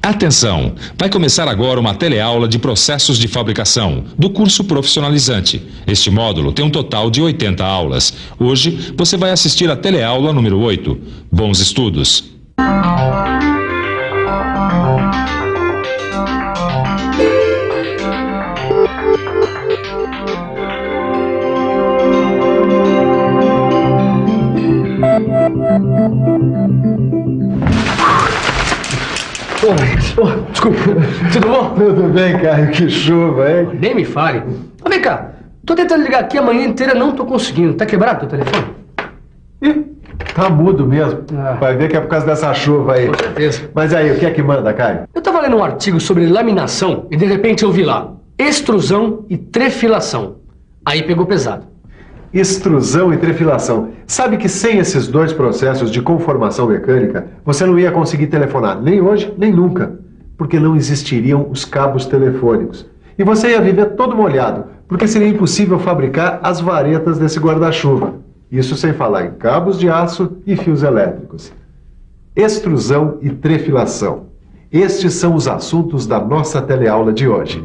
Atenção! Vai começar agora uma teleaula de processos de fabricação, do curso profissionalizante. Este módulo tem um total de 80 aulas. Hoje, você vai assistir a teleaula número 8. Bons estudos! Desculpa, tudo bom? Tudo bem, Caio, que chuva, hein? Nem me fale. Vem cá, tô tentando ligar aqui a manhã inteira, não tô conseguindo. Tá quebrado teu telefone? Ih, tá mudo mesmo. Vai ver que é por causa dessa chuva aí. Com certeza. Mas aí, o que é que manda, Caio? Eu tava lendo um artigo sobre laminação e de repente eu vi lá extrusão e trefilação. Aí pegou pesado. Extrusão e trefilação. Sabe que sem esses dois processos de conformação mecânica, você não ia conseguir telefonar, nem hoje, nem nunca. Porque não existiriam os cabos telefônicos. E você ia viver todo molhado, porque seria impossível fabricar as varetas desse guarda-chuva. Isso sem falar em cabos de aço e fios elétricos. Extrusão e trefilação. Estes são os assuntos da nossa teleaula de hoje.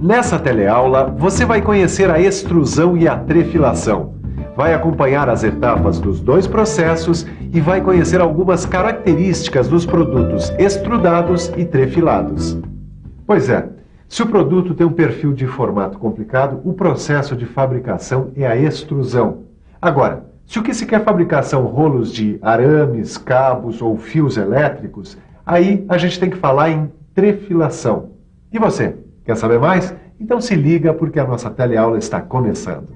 Nessa teleaula, você vai conhecer a extrusão e a trefilação. Vai acompanhar as etapas dos dois processos e vai conhecer algumas características dos produtos extrudados e trefilados. Pois é, se o produto tem um perfil de formato complicado, o processo de fabricação é a extrusão. Agora, se o que se quer fabricar são rolos de arames, cabos ou fios elétricos, aí a gente tem que falar em trefilação. E você? Quer saber mais? Então se liga porque a nossa teleaula está começando.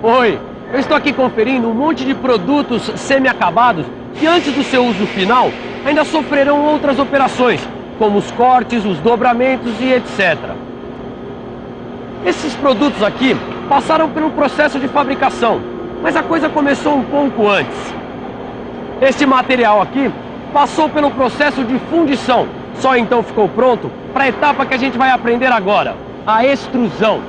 Oi, eu estou aqui conferindo um monte de produtos semi-acabados que antes do seu uso final ainda sofrerão outras operações, como os cortes, os dobramentos e etc. Esses produtos aqui passaram por um processo de fabricação, mas a coisa começou um pouco antes. Este material aqui passou pelo processo de fundição, só então ficou pronto para a etapa que a gente vai aprender agora, a extrusão.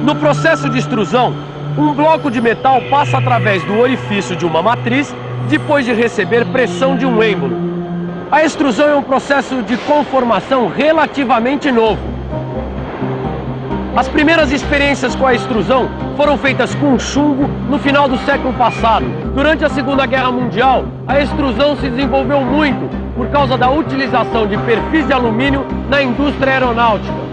No processo de extrusão, um bloco de metal passa através do orifício de uma matriz depois de receber pressão de um êmbolo. A extrusão é um processo de conformação relativamente novo. As primeiras experiências com a extrusão foram feitas com chumbo no final do século passado. Durante a Segunda Guerra Mundial, a extrusão se desenvolveu muito por causa da utilização de perfis de alumínio na indústria aeronáutica.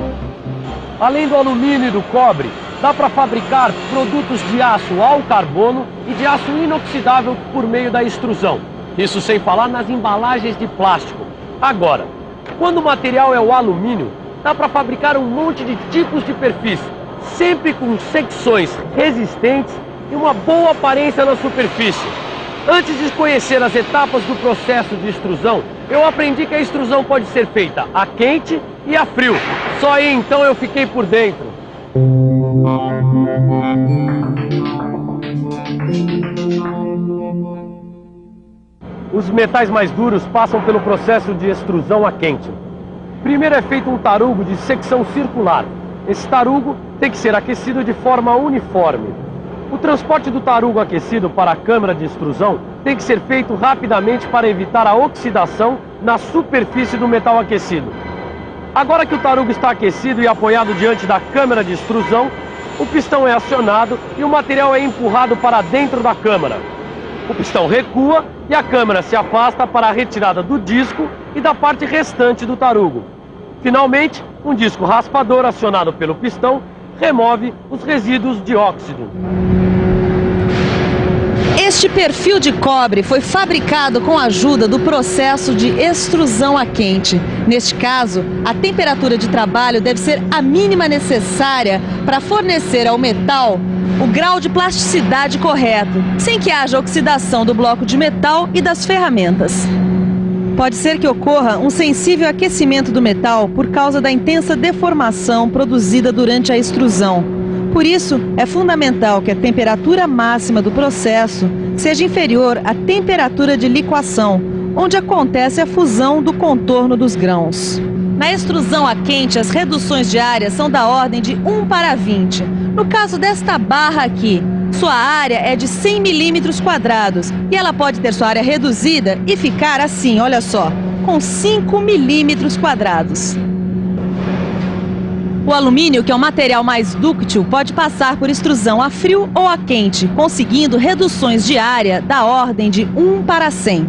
Além do alumínio e do cobre, dá para fabricar produtos de aço ao carbono e de aço inoxidável por meio da extrusão. Isso sem falar nas embalagens de plástico. Agora, quando o material é o alumínio, dá para fabricar um monte de tipos de perfis, sempre com secções resistentes e uma boa aparência na superfície. Antes de conhecer as etapas do processo de extrusão, eu aprendi que a extrusão pode ser feita a quente e a frio. Só aí então eu fiquei por dentro. Os metais mais duros passam pelo processo de extrusão a quente. Primeiro é feito um tarugo de secção circular. Esse tarugo tem que ser aquecido de forma uniforme. O transporte do tarugo aquecido para a câmara de extrusão tem que ser feito rapidamente para evitar a oxidação na superfície do metal aquecido. Agora que o tarugo está aquecido e apoiado diante da câmara de extrusão, o pistão é acionado e o material é empurrado para dentro da câmara. O pistão recua e a câmara se afasta para a retirada do disco e da parte restante do tarugo. Finalmente, um disco raspador acionado pelo pistão remove os resíduos de óxido. Este perfil de cobre foi fabricado com a ajuda do processo de extrusão a quente. Neste caso, a temperatura de trabalho deve ser a mínima necessária para fornecer ao metal o grau de plasticidade correto, sem que haja oxidação do bloco de metal e das ferramentas. Pode ser que ocorra um sensível aquecimento do metal por causa da intensa deformação produzida durante a extrusão. Por isso, é fundamental que a temperatura máxima do processo seja inferior à temperatura de liquação, onde acontece a fusão do contorno dos grãos. Na extrusão a quente, as reduções de área são da ordem de 1:20. No caso desta barra aqui, sua área é de 100 milímetros quadrados e ela pode ter sua área reduzida e ficar assim, olha só, com 5 milímetros quadrados. O alumínio, que é um material mais dúctil, pode passar por extrusão a frio ou a quente, conseguindo reduções de área da ordem de 1:100.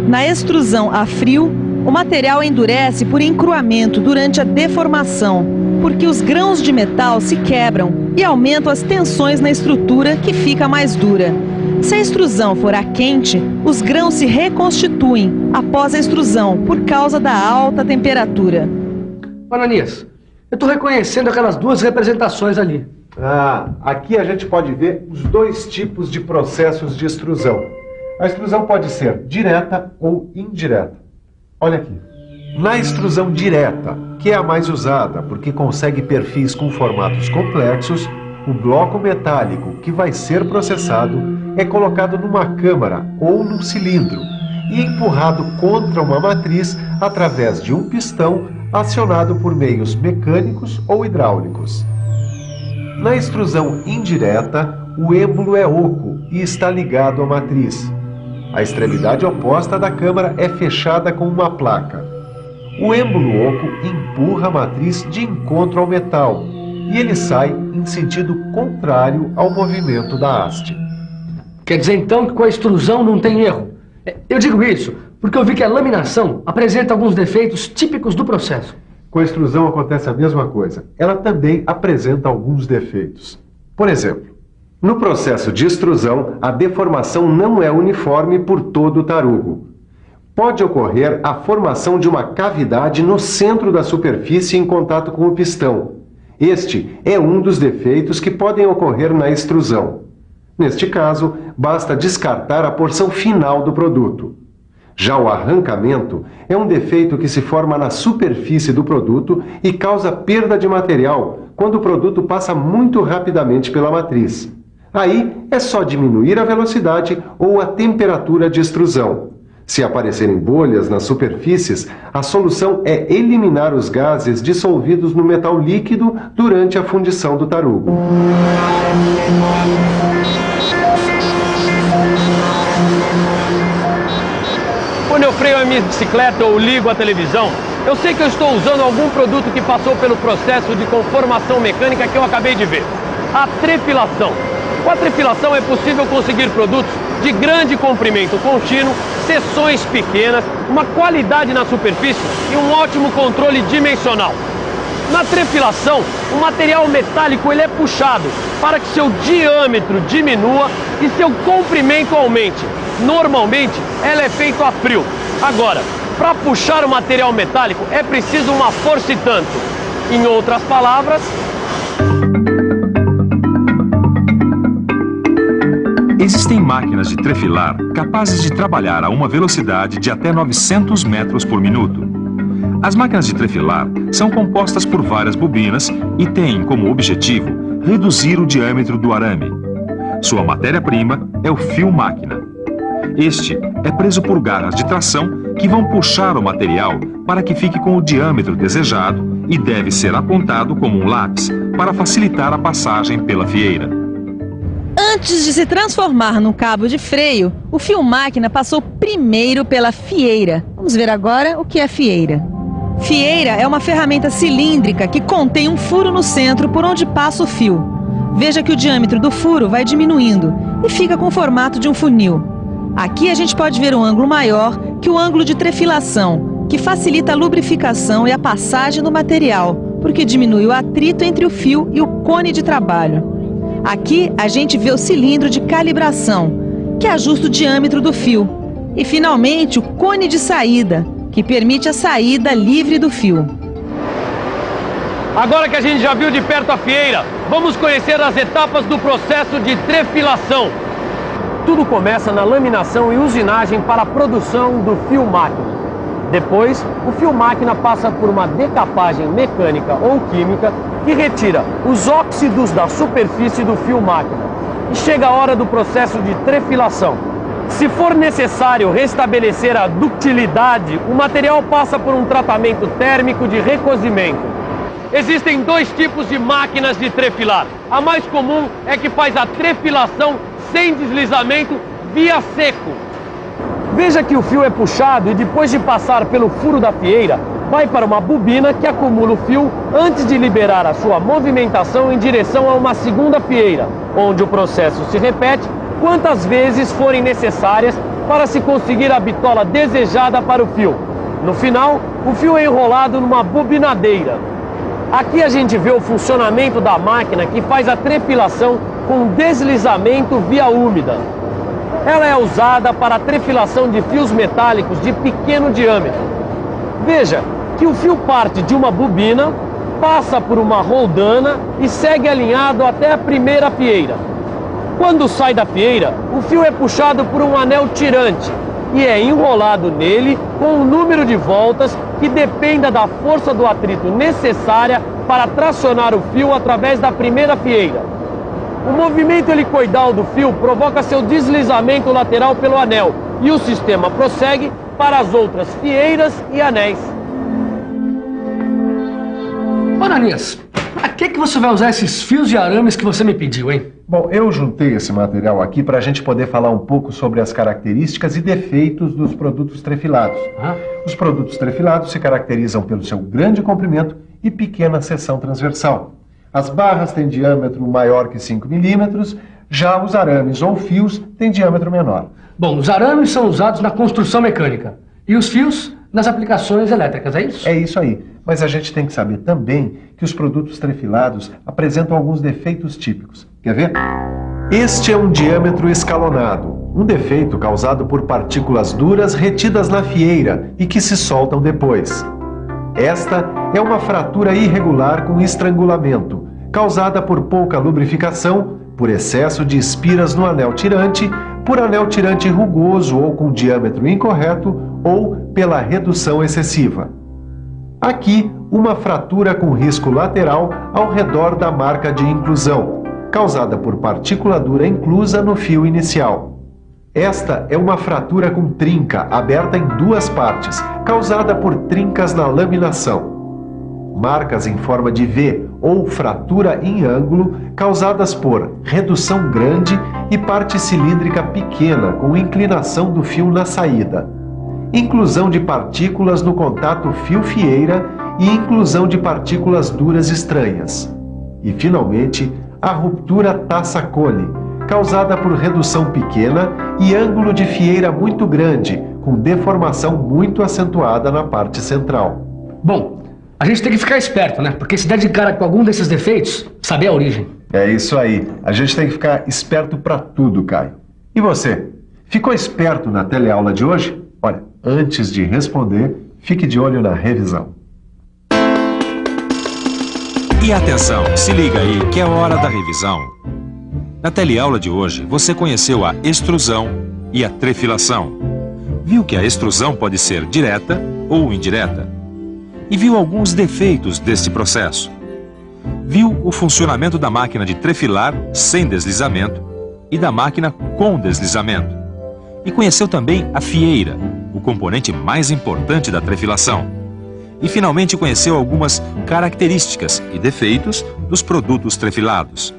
Na extrusão a frio, o material endurece por encruamento durante a deformação, porque os grãos de metal se quebram e aumentam as tensões na estrutura, que fica mais dura. Se a extrusão for a quente, os grãos se reconstituem após a extrusão por causa da alta temperatura. Ananias, eu estou reconhecendo aquelas duas representações ali. Aqui a gente pode ver os dois tipos de processos de extrusão. A extrusão pode ser direta ou indireta. Olha aqui. Na extrusão direta, que é a mais usada porque consegue perfis com formatos complexos, o bloco metálico que vai ser processado é colocado numa câmara ou num cilindro e empurrado contra uma matriz através de um pistão acionado por meios mecânicos ou hidráulicos. Na extrusão indireta, o êmbolo é oco e está ligado à matriz. A extremidade oposta da câmara é fechada com uma placa. O êmbolo oco empurra a matriz de encontro ao metal e ele sai em sentido contrário ao movimento da haste. Quer dizer então que com a extrusão não tem erro? Eu digo isso porque eu vi que a laminação apresenta alguns defeitos típicos do processo. Com a extrusão acontece a mesma coisa. Ela também apresenta alguns defeitos. Por exemplo, no processo de extrusão, a deformação não é uniforme por todo o tarugo. Pode ocorrer a formação de uma cavidade no centro da superfície em contato com o pistão. Este é um dos defeitos que podem ocorrer na extrusão. Neste caso, basta descartar a porção final do produto. Já o arrancamento é um defeito que se forma na superfície do produto e causa perda de material quando o produto passa muito rapidamente pela matriz. Aí é só diminuir a velocidade ou a temperatura de extrusão. Se aparecerem bolhas nas superfícies, a solução é eliminar os gases dissolvidos no metal líquido durante a fundição do tarugo. Quando eu freio a minha bicicleta ou ligo a televisão, eu sei que eu estou usando algum produto que passou pelo processo de conformação mecânica que eu acabei de ver. A trefilação. Com a trefilação é possível conseguir produtos de grande comprimento contínuo, seções pequenas, uma qualidade na superfície e um ótimo controle dimensional. Na trefilação, o material metálico ele é puxado para que seu diâmetro diminua e seu comprimento aumente. Normalmente, ela é feita a frio. Agora, para puxar o material metálico é preciso uma força e tanto. Em outras palavras... Existem máquinas de trefilar capazes de trabalhar a uma velocidade de até 900 metros por minuto. As máquinas de trefilar são compostas por várias bobinas e têm como objetivo reduzir o diâmetro do arame. Sua matéria-prima é o fio-máquina. Este é preso por garras de tração que vão puxar o material para que fique com o diâmetro desejado e deve ser apontado como um lápis para facilitar a passagem pela fieira. Antes de se transformar num cabo de freio, o fio-máquina passou primeiro pela fieira. Vamos ver agora o que é fieira. Fieira é uma ferramenta cilíndrica que contém um furo no centro por onde passa o fio. Veja que o diâmetro do furo vai diminuindo e fica com o formato de um funil. Aqui a gente pode ver um ângulo maior que o ângulo de trefilação, que facilita a lubrificação e a passagem do material, porque diminui o atrito entre o fio e o cone de trabalho. Aqui a gente vê o cilindro de calibração, que ajusta o diâmetro do fio. E finalmente o cone de saída, que permite a saída livre do fio. Agora que a gente já viu de perto a fieira, vamos conhecer as etapas do processo de trefilação. Tudo começa na laminação e usinagem para a produção do fio-máquina. Depois, o fio-máquina passa por uma decapagem mecânica ou química que retira os óxidos da superfície do fio-máquina. E chega a hora do processo de trefilação. Se for necessário restabelecer a ductilidade, o material passa por um tratamento térmico de recozimento. Existem dois tipos de máquinas de trefilar. A mais comum é que faz a trefilação sem deslizamento via seco. Veja que o fio é puxado e depois de passar pelo furo da fieira, vai para uma bobina que acumula o fio antes de liberar a sua movimentação em direção a uma segunda fieira, onde o processo se repete quantas vezes forem necessárias para se conseguir a bitola desejada para o fio. No final, o fio é enrolado numa bobinadeira. Aqui a gente vê o funcionamento da máquina que faz a trefilação com deslizamento via úmida. Ela é usada para a trefilação de fios metálicos de pequeno diâmetro. Veja que o fio parte de uma bobina, passa por uma roldana e segue alinhado até a primeira fieira. Quando sai da fieira, o fio é puxado por um anel tirante e é enrolado nele com um número de voltas que dependa da força do atrito necessária para tracionar o fio através da primeira fieira. O movimento helicoidal do fio provoca seu deslizamento lateral pelo anel e o sistema prossegue para as outras fieiras e anéis. Ô, Ananias, pra que você vai usar esses fios de arames que você me pediu, hein? Bom, eu juntei esse material aqui para a gente poder falar um pouco sobre as características e defeitos dos produtos trefilados. Os produtos trefilados se caracterizam pelo seu grande comprimento e pequena seção transversal. As barras têm diâmetro maior que 5 milímetros, já os arames ou fios têm diâmetro menor. Bom, os arames são usados na construção mecânica e os fios nas aplicações elétricas, é isso? É isso aí. Mas a gente tem que saber também que os produtos trefilados apresentam alguns defeitos típicos. Quer ver? Este é um diâmetro escalonado, um defeito causado por partículas duras retidas na fieira e que se soltam depois. Esta é uma fratura irregular com estrangulamento, causada por pouca lubrificação, por excesso de espiras no anel tirante, por anel tirante rugoso ou com diâmetro incorreto ou pela redução excessiva. Aqui, uma fratura com risco lateral ao redor da marca de inclusão, causada por partícula dura inclusa no fio inicial. Esta é uma fratura com trinca aberta em duas partes, causada por trincas na laminação. Marcas em forma de V ou fratura em ângulo, causadas por redução grande e parte cilíndrica pequena com inclinação do fio na saída. Inclusão de partículas no contato fio-fieira e inclusão de partículas duras estranhas. E, finalmente, a ruptura taça-cone, causada por redução pequena e ângulo de fieira muito grande, com deformação muito acentuada na parte central. Bom, a gente tem que ficar esperto, né? Porque se der de cara com algum desses defeitos, saber a origem. É isso aí. A gente tem que ficar esperto para tudo, Caio. E você? Ficou esperto na teleaula de hoje? Olha, antes de responder, fique de olho na revisão. E atenção, se liga aí que é hora da revisão. Na teleaula de hoje, você conheceu a extrusão e a trefilação. Viu que a extrusão pode ser direta ou indireta. E viu alguns defeitos deste processo. Viu o funcionamento da máquina de trefilar sem deslizamento e da máquina com deslizamento. E conheceu também a fieira, o componente mais importante da trefilação. E finalmente conheceu algumas características e defeitos dos produtos trefilados.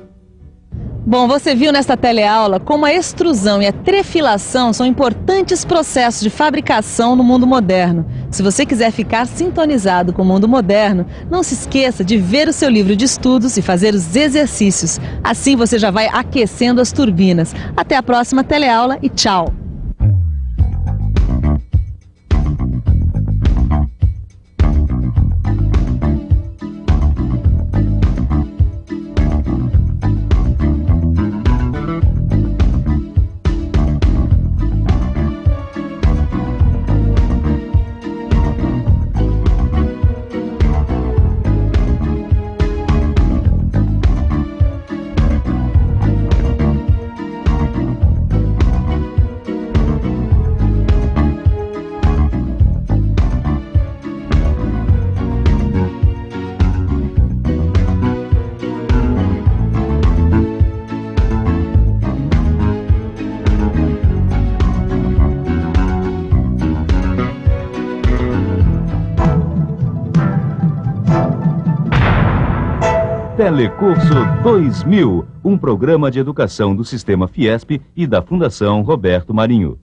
Bom, você viu nesta teleaula como a extrusão e a trefilação são importantes processos de fabricação no mundo moderno. Se você quiser ficar sintonizado com o mundo moderno, não se esqueça de ver o seu livro de estudos e fazer os exercícios. Assim você já vai aquecendo as turbinas. Até a próxima teleaula e tchau! Telecurso 2000, um programa de educação do Sistema Fiesp e da Fundação Roberto Marinho.